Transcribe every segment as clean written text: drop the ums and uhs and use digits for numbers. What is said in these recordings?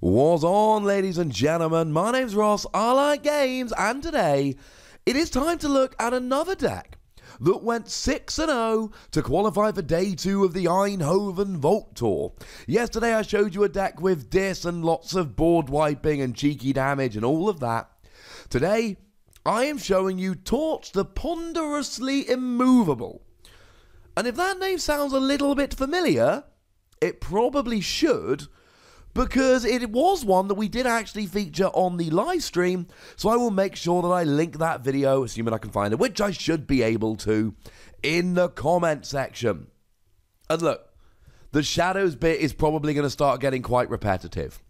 What's on, ladies and gentlemen? My name's Ross, I like games, and today it is time to look at another deck that went 6-0 to qualify for day 2 of the Eindhoven Vault Tour. Yesterday I showed you a deck with dis and lots of board wiping and cheeky damage and all of that. Today I am showing you Torch the Ponderously Immovable. And if that name sounds a little bit familiar, it probably should, because it was one that we did actually feature on the live stream, so I will make sure that I link that video, assuming I can find it, which I should be able to, in the comment section. And look, the Shadows bit is probably going to start getting quite repetitive.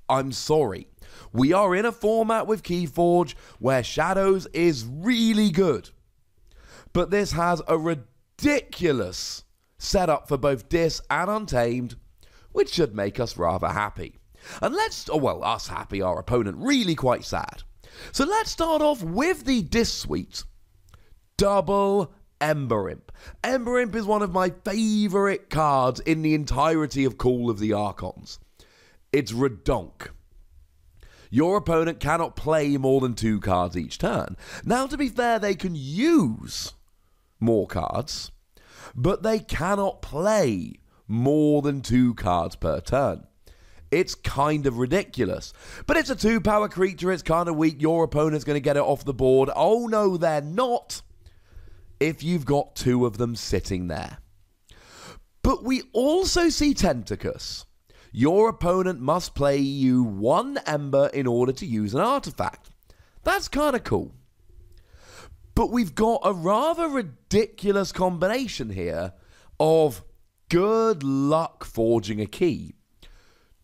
I'm sorry. We are in a format with Keyforge where Shadows is really good, but this has a ridiculous setup for both dis and Untamed, which should make us rather happy. And us happy, our opponent really quite sad. So let's start off with the dis suite. Double Ember Imp. Ember Imp is one of my favourite cards in the entirety of Call of the Archons. It's redonk. Your opponent cannot play more than 2 cards each turn. Now, to be fair, they can use more cards, but they cannot play more than 2 cards per turn. It's kind of ridiculous. But it's a 2-power creature, it's kind of weak, your opponent's going to get it off the board. Oh no, they're not, if you've got 2 of them sitting there. But we also see Tentacus. Your opponent must play you 1 Ember in order to use an artifact. That's kind of cool. But we've got a rather ridiculous combination here of good luck forging a key.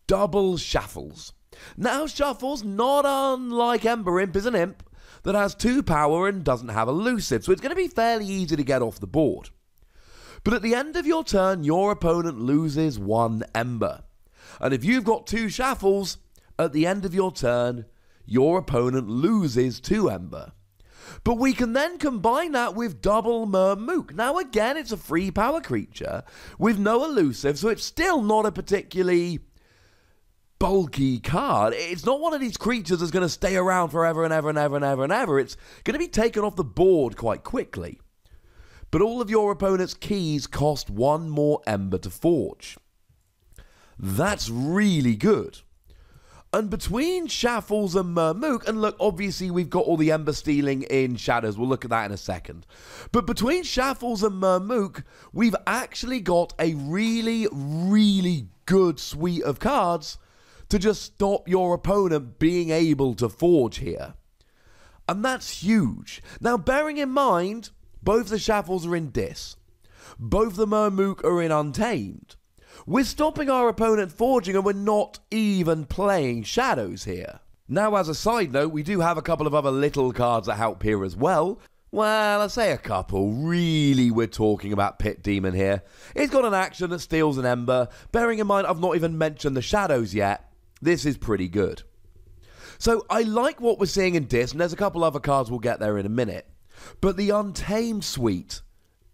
Double Shuffles. Now, Shuffles, not unlike Ember Imp, is an imp that has 2 power and doesn't have elusive, so it's going to be fairly easy to get off the board. But at the end of your turn, your opponent loses 1 Ember. And if you've got 2 Shuffles, at the end of your turn, your opponent loses 2 Ember. But we can then combine that with Double Mermook. Now again, it's a 3-power creature with no elusive, so it's still not a particularly bulky card. It's not one of these creatures that's going to stay around forever and ever and ever and ever and ever. It's going to be taken off the board quite quickly. But all of your opponent's keys cost 1 more Ember to forge. That's really good. And between Shuffles and Mermook, and look, obviously we've got all the Ember stealing in Shadows, we'll look at that in a second. But between Shuffles and Mermook, we've actually got a really, really good suite of cards to just stop your opponent being able to forge here. And that's huge. Now, bearing in mind, both the Shuffles are in dis. Both the Mermook are in Untamed. We're stopping our opponent forging and we're not even playing Shadows here. Now, as a side note, we do have a couple of other little cards that help here as well. Well, I say a couple. Really, we're talking about Pit Demon here. It's got an action that steals an Ember. Bearing in mind, I've not even mentioned the Shadows yet. This is pretty good. So, I like what we're seeing in dis, and there's a couple other cards we'll get there in a minute. But the Untamed suite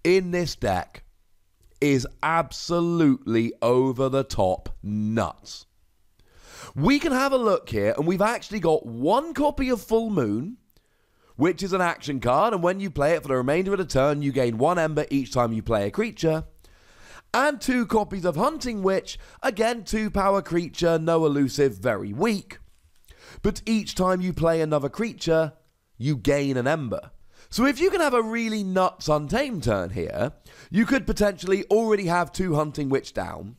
in this deck is absolutely over the top nuts. We can have a look here, and we've actually got 1 copy of Full Moon, which is an action card, and when you play it for the remainder of the turn, you gain 1 Ember each time you play a creature. And 2 copies of Hunting Witch, again 2-power creature, no elusive, very weak. But each time you play another creature, you gain an Ember. So if you can have a really nuts Untamed turn here, you could potentially already have 2 Hunting Witch down,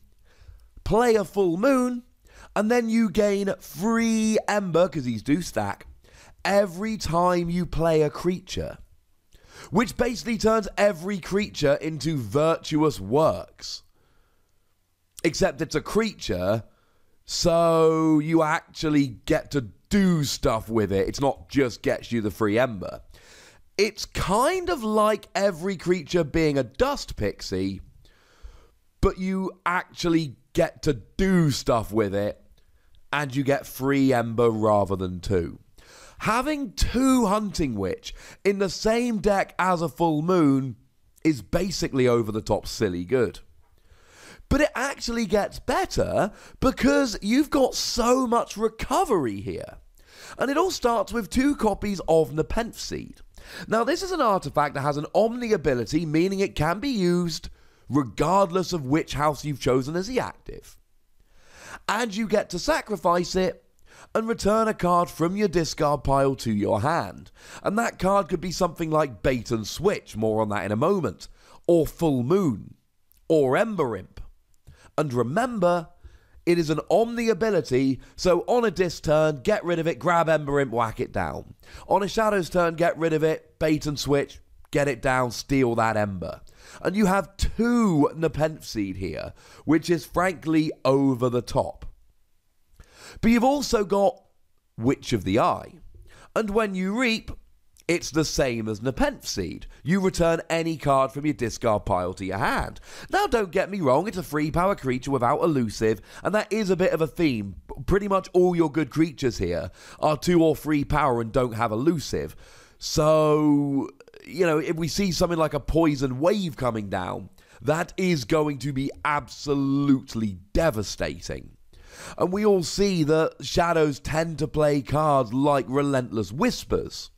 play a Full Moon, and then you gain 3 Ember, because these do stack, every time you play a creature. Which basically turns every creature into Virtuous Works. Except it's a creature, so you actually get to do stuff with it. It's not just gets you the free Ember. It's kind of like every creature being a dust pixie, but you actually get to do stuff with it, and you get free Ember rather than 2. Having 2 Hunting Witch in the same deck as a Full Moon is basically over the top silly good. But it actually gets better because you've got so much recovery here. And it all starts with 2 copies of Nepenthe Seed. Now, this is an artifact that has an Omni ability, meaning it can be used regardless of which house you've chosen as the active. And you get to sacrifice it and return a card from your discard pile to your hand. And that card could be something like Bait and Switch, more on that in a moment, or Full Moon, or Ember Imp. And remember, it is an Omni ability, so on a Dis turn, get rid of it, grab Ember Imp, whack it down. On a Shadows turn, get rid of it, Bait and Switch, get it down, steal that Ember. And you have 2 Nepenthe Seed here, which is frankly over the top. But you've also got Witch of the Eye. And when you reap, it's the same as Nepenthe Seed. You return any card from your discard pile to your hand. Now, don't get me wrong, it's a 3-power creature without elusive, and that is a bit of a theme. Pretty much all your good creatures here are 2 or 3 power and don't have elusive. So, you know, if we see something like a Poison Wave coming down, that is going to be absolutely devastating. And we all see that Shadows tend to play cards like Relentless Whispers.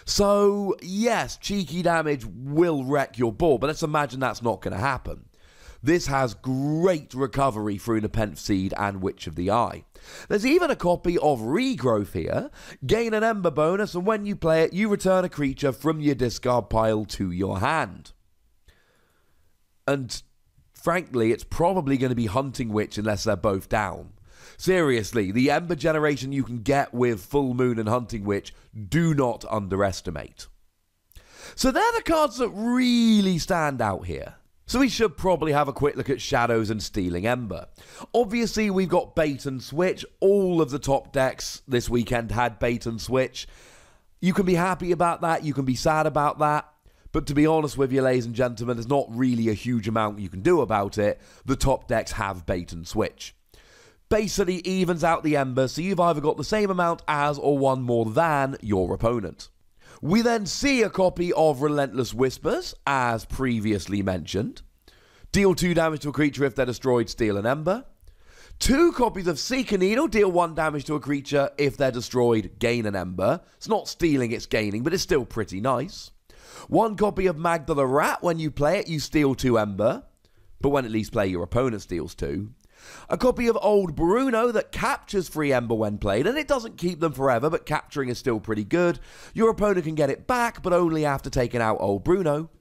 So, yes, cheeky damage will wreck your board, but let's imagine that's not going to happen. This has great recovery through Nepenthe Seed and Witch of the Eye. There's even a copy of Regrowth here. Gain an Ember bonus, and when you play it, you return a creature from your discard pile to your hand. And frankly, it's probably going to be Hunting Witch unless they're both down. Seriously, the Ember generation you can get with Full Moon and Hunting Witch, do not underestimate. So they're the cards that really stand out here. So we should probably have a quick look at Shadows and Stealing Ember. Obviously, we've got Bait and Switch. All of the top decks this weekend had Bait and Switch. You can be happy about that, you can be sad about that. But to be honest with you, ladies and gentlemen, there's not really a huge amount you can do about it. The top decks have Bait and Switch. Basically evens out the Ember, so you've either got the same amount as or one more than your opponent. We then see a copy of Relentless Whispers, as previously mentioned. Deal 2 damage to a creature if they're destroyed, steal an Ember. 2 copies of Seeker Needle, deal 1 damage to a creature if they're destroyed, gain an Ember. It's not stealing, it's gaining, but it's still pretty nice. 1 copy of Magda the Rat, when you play it, you steal 2 Ember, but when at least play, your opponent steals 2. A copy of Old Bruno that captures 3 Ember when played, and it doesn't keep them forever, but capturing is still pretty good. Your opponent can get it back, but only after taking out Old Bruno.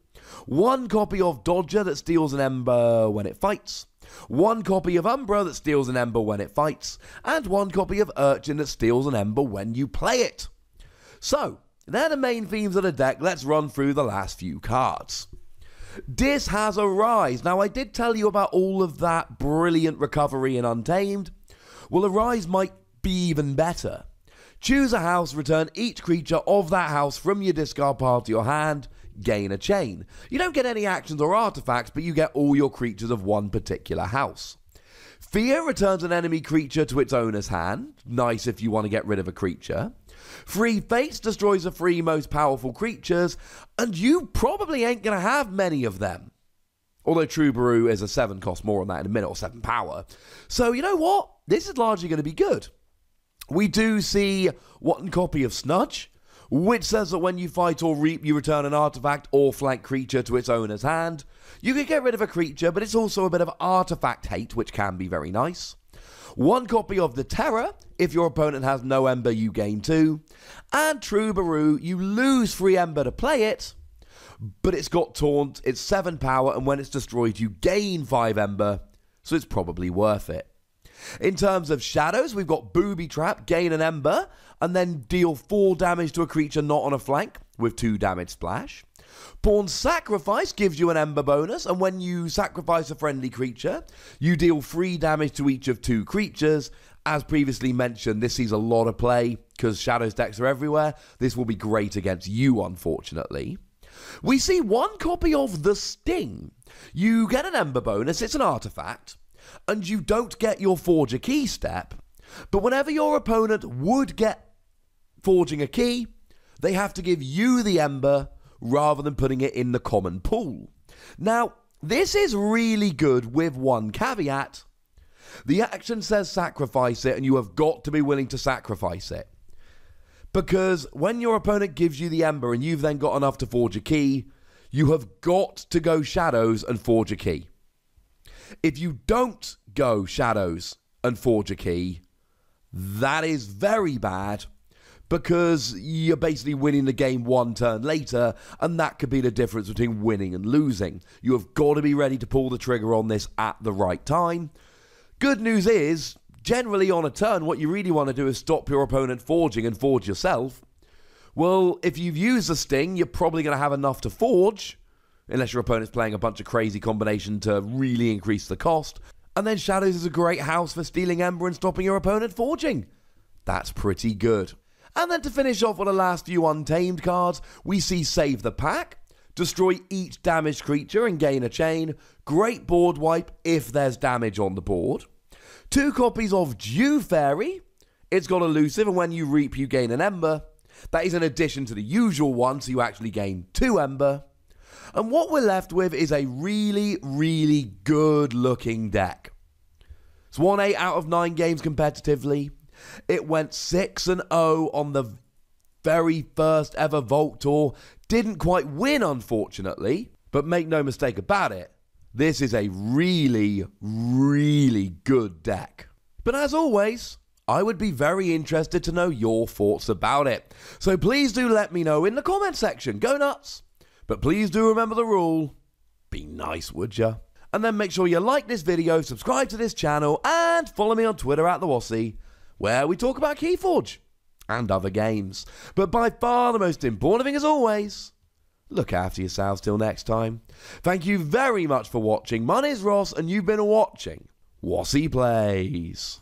1 copy of Dodger that steals an Ember when it fights. 1 copy of Umbra that steals an Ember when it fights. And 1 copy of Urchin that steals an Ember when you play it. So, they're the main themes of the deck. Let's run through the last few cards. Dis has Arise. Now, I did tell you about all of that brilliant recovery in Untamed. Well, Arise might be even better. Choose a house, return each creature of that house from your discard pile to your hand, gain a chain. You don't get any actions or artifacts, but you get all your creatures of one particular house. Fear returns an enemy creature to its owner's hand. Nice if you want to get rid of a creature. Free Fates destroys the 3 most powerful creatures, and you probably ain't going to have many of them. Although Troubadour is a 7, cost more on that in a minute, or 7 power. So, you know what? This is largely going to be good. We do see 1 copy of Snudge, which says that when you fight or reap, you return an artifact or flank creature to its owner's hand. You can get rid of a creature, but it's also a bit of artifact hate, which can be very nice. 1 copy of the Terror. If your opponent has no Ember, you gain 2. And Troubadour, you lose 3 Ember to play it, but it's got Taunt, it's 7 power, and when it's destroyed, you gain 5 Ember, so it's probably worth it. In terms of Shadows, we've got Booby Trap, gain an Ember, and then deal 4 damage to a creature not on a flank, with 2 damage splash. Pawn Sacrifice gives you an Ember bonus, and when you sacrifice a friendly creature, you deal 3 damage to each of 2 creatures. As previously mentioned, this sees a lot of play, because Shadows decks are everywhere. This will be great against you, unfortunately. We see 1 copy of the Sting. You get an Ember bonus, it's an artifact, and you don't get your Forge a Key step, but whenever your opponent would get Forging a Key, they have to give you the Ember, rather than putting it in the common pool. Now, This is really good with one caveat. The action says sacrifice it, and you have got to be willing to sacrifice it. Because when your opponent gives you the Ember and you've then got enough to forge a key, you have got to go Shadows and forge a key. If you don't go Shadows and forge a key, that is very bad, because you're basically winning the game one turn later, and that could be the difference between winning and losing. You have got to be ready to pull the trigger on this at the right time. Good news is, generally on a turn, what you really want to do is stop your opponent forging and forge yourself. Well, if you've used the Sting, you're probably going to have enough to forge, unless your opponent's playing a bunch of crazy combination to really increase the cost. And then Shadows is a great house for stealing Ember and stopping your opponent forging. That's pretty good. And then to finish off with the last few Untamed cards, we see Save the Pack, destroy each damaged creature and gain a chain, great board wipe if there's damage on the board. 2 copies of Dew Fairy. It's got elusive, and when you reap you gain an Ember. That is in addition to the usual one, so you actually gain 2 Ember. And what we're left with is a really, really good looking deck. It's won 8 out of 9 games competitively. It went 6-0 on the very first ever Vault Tour. Didn't quite win, unfortunately, but make no mistake about it, this is a really, really good deck. But as always, I would be very interested to know your thoughts about it. So please do let me know in the comment section. Go nuts! But please do remember the rule, be nice, would ya? And then make sure you like this video, subscribe to this channel, and follow me on Twitter at the Wossy, where we talk about Keyforge and other games. But by far the most important thing, as always, look after yourselves till next time. Thank you very much for watching. My name is Ross, and you've been watching Wossy Plays.